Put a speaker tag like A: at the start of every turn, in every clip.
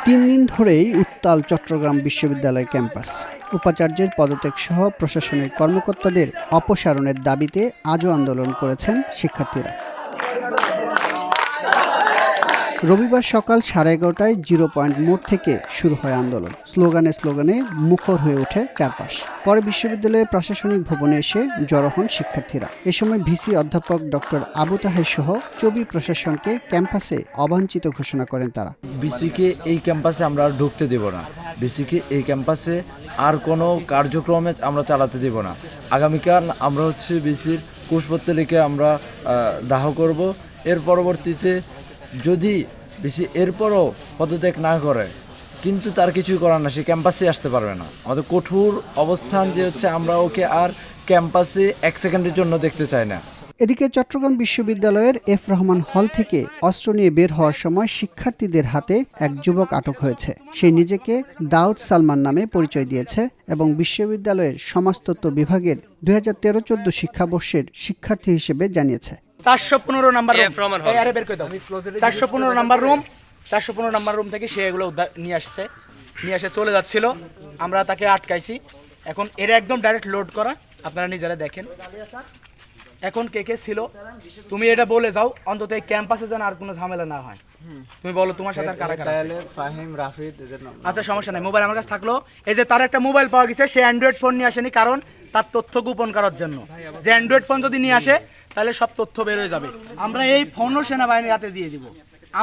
A: তিন দিন ধরেই উত্তাল চট্টগ্রাম বিশ্ববিদ্যালয় ক্যাম্পাস। উপাচার্যের পদত্যাগ সহ প্রশাসনের কর্মকর্তাদের অপসারণের দাবিতে আজও আন্দোলন করেছেন শিক্ষার্থীরা। রবিবার সকাল 11:30টায় 0 পয়েন্ট মোড় থেকে শুরু হয় আন্দোলন। স্লোগানে মুখর হয়ে ওঠে চারপাশ। পরে বিশ্ববিদ্যালয়ের প্রশাসনিক ভবনে এসে জড়ো হন শিক্ষার্থীরা। এ সময় ভিসি অধ্যাপক ডক্টর আবু তাহের সহ চবি প্রশাসনকে ক্যাম্পাসে অবাঞ্ছিত ঘোষণা করেন তারা।
B: বিসিকে এই ক্যাম্পাসে আমরা আর ঢুকতে দেব না। বিসিকে এই ক্যাম্পাসে আর কোনো কার্যক্রমে আমরা চালাতে দেব না। আগামীকাল আমরা বিসির কুশপত্তলিকে আমরা দাহ করব। এর পরবর্তীতে যদি বিসি এরপরও পদত্যাগ না করে, কিন্তু তার কিছুই করার না, সে ক্যাম্পাসে আসতে পারবে না। আমাদের কঠোর অবস্থান যে আমরা ওকে আর ক্যাম্পাসে 1 সেকেন্ডের জন্য দেখতে চাই না।
A: এদিকে চট্টগ্রাম বিশ্ববিদ্যালয়ের এফ রহমান হল থেকে অস্ত্র নিয়ে বের হওয়ার সময় শিক্ষার্থীদের হাতে এক যুবক আটক হয়েছে। সে নিজেকে দাউদ সালমান নামে পরিচয় দিয়েছে এবং বিশ্ববিদ্যালয়ের সমাজতত্ত্ব বিভাগের 2013-14 শিক্ষাবর্ষের শিক্ষার্থী হিসেবে জানিয়েছে।
C: 415 নাম্বার রুম, আরে বের করে দাও। 415 নাম্বার রুম, 415 নাম্বার রুম থেকে সে এগুলো নিয়ে এসে চলে যাচ্ছিল। আমরা তাকে আটকাইছি। এখন এরা একদম ডাইরেক্ট লোড করা, আপনারা নিজেরা দেখেন। এখন কে কে ছিল তুমি এটা বলে যাও, অন্তত এই ক্যাম্পাসে যেন আর কোনো ঝামেলা না হয়। তুমি বলো তোমার সাথে কারা কারা আছে?
D: ফাহিম, রাফিদ, এদের নাম।
C: আচ্ছা, সমস্যা নাই, মোবাইল আমার কাছে থাকলো। এই যে তার একটা মোবাইল পাওয়া গেছে, সে অ্যান্ড্রয়েড ফোন নিয়ে আসেনি, কারণ তার তথ্য গোপন করার জন্য। যে অ্যান্ড্রয়েড ফোন যদি নিয়ে আসে তাহলে সব তথ্য বের হয়ে যাবে। আমরা এই ফোনও সেনাবাহিনীর হাতে দিয়ে দিব।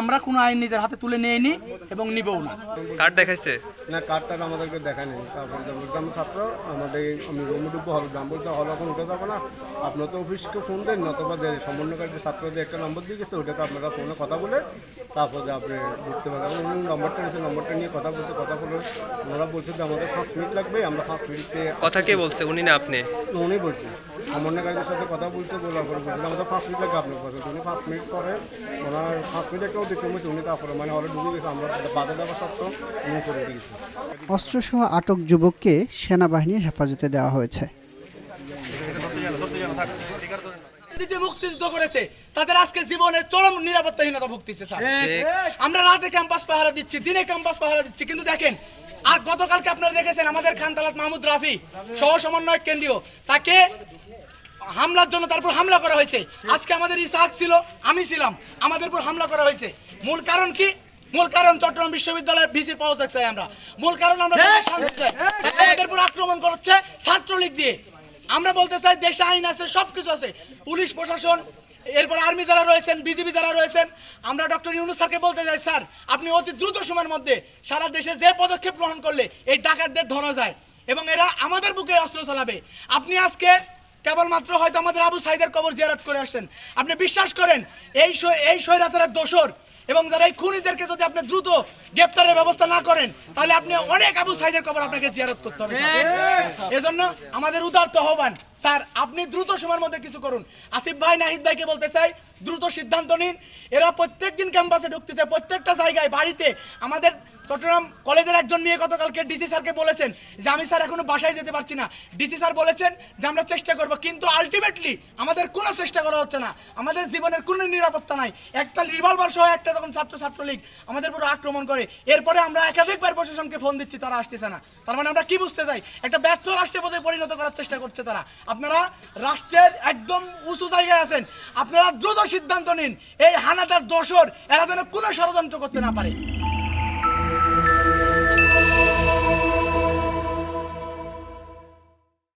C: আমরা কোনো আইন নিজের হাতে তুলে নিইনি এবং নিবও না।
E: কার্ড দেখাইছে
F: না, কার্ডটা আমাদেরকে দেখায়নি। তারপর বললাম ছাত্র আমাদের আমি রুমে ঢুকবো, হল গ্রাম বলছে হল এখন উঠে যাবো না, আপনার তো অফিসকে ফোন দেন, নতবা সমন্বয়কারী যে ছাত্রদের একটা নম্বর দিয়ে গেছে, ওটাতে আপনারা ফোনে কথা বলে তারপরে আপনি ঢুকতে পারেন। উনি নম্বরটা নিয়েছে, নম্বরটা নিয়ে কথা বলে ওনারা বলছে যে আমাদের 5 মিনিট লাগবে। আমরা 5 মিনিটে
E: কথা কে বলছে, উনি না আপনি?
F: উনি বলছে সমন্বয়কারীদের সাথে কথা বলছে, বলার পরে বলছে আমাদের 5 মিনিট লাগবে আপনার পাশে। উনি 5 মিনিট পরে ওনার 5 মিনিট একটা অতিক্রম হয়েছে, উনি তারপরে মানে হলে ঢুকে গেছে। আমরা বাধা দেওয়ার সত্ত্বেও উনি করে দিয়েছি।
A: অস্ত্রসহ আটক যুবককে সেনাবাহিনীর হেফাজতে দেওয়া হয়েছে।
C: মুক্তিযুদ্ধ করেছে তাদের আজকে জীবনের চরম নিরাপত্তাহীনতা ভুগতেছে স্যার। আমরা রাতে ক্যাম্পাস পাহারা দিচ্ছি, দিনে ক্যাম্পাস পাহারা দিচ্ছি, কিন্তু দেখেন আর গতকালকে আপনারা দেখেছেন আমাদের খানতালাত মাহমুদ রাফি সহ সমন্বয়ক কেন্দ্রীয়, তাকে হামলার জন্য তারপর হামলা করা হয়েছে। আজকে আমাদের ইসাহাক ছিল, আমি ছিলাম, আমাদের উপর হামলা করা হয়েছে। মূল কারণ কি? মূল কারণ চট্টগ্রাম বিশ্ববিদ্যালয়ের ভিসির পদত্যাগ চাই আমরা। মূল কারণ আমরা শান্তি চাই। আমাদের উপর আক্রমণ করছে ছাত্রলীগ দিয়ে। আমরা বলতে চাই দেশে আইন আছে, সবকিছু আছে, পুলিশ প্রশাসন, এরপর আর্মি যারা রয়েছেন, বিজিবি যারা রয়েছেন। আমরা ডক্টর ইউনূস স্যারকে বলতে চাই, স্যার আপনি অতি দ্রুত সময়ের মধ্যে সারা দেশে যে পদক্ষেপ গ্রহণ করলে এই ডাকাতদের ধরা যায় এবং এরা আমাদের বুকে অস্ত্র চালাবে। আপনি আজকে কেবলমাত্র হয়তো আমাদের আবু সাইদের কবর জিয়ারত করে আসছেন। আপনি বিশ্বাস করেন এই স্বৈরাচারের দোসর এবং যারা এই খুনিদেরকে যদি আপনি দ্রুত গ্রেপ্তারের ব্যবস্থা না করেন, তাহলে আপনি অনেক আবু সাইদের কবর আপনাকে জিয়ারত করতে হবে। এজন্য আমাদের উদারত আহ্বান, স্যার আপনি দ্রুত সময়ের মধ্যে কিছু করুন। আসিফ ভাই, নাহিদ ভাইকে বলতে চাই দ্রুত সিদ্ধান্ত নিন। এরা প্রত্যেকদিন ক্যাম্পাসে ঢুকতে চায়, প্রত্যেকটা জায়গায়, বাড়িতে। আমাদের চট্টগ্রাম কলেজের একজন মেয়ে গতকালকে ডিসি স্যারকে বলেছেন যে আমি স্যার এখনো বাসায় যেতে পারছি না। ডিসি স্যার বলেছেন যে আমরা চেষ্টা করব, কিন্তু আলটিমেটলি আমাদের কোনো চেষ্টা করা হচ্ছে না। আমাদের জীবনের কোনো নিরাপত্তা নাই। একটা রিভলভার সহ একটা যখন ছাত্রলীগ আমাদের পুরো আক্রমণ করে, এরপরে আমরা একাধিকবার প্রশাসনকে ফোন দিচ্ছি, তারা আসতেছে না। তার মানে আমরা কি বুঝতে চাই? একটা ব্যর্থ রাষ্ট্রের পদে পরিণত করার চেষ্টা করছে তারা। আপনারা রাষ্ট্রের একদম উঁচু জায়গায় আছেন, আপনারা দ্রুত সিদ্ধান্ত নিন। এই হানাদার দোসর এরা যেন কোনো ষড়যন্ত্র করতে না পারে।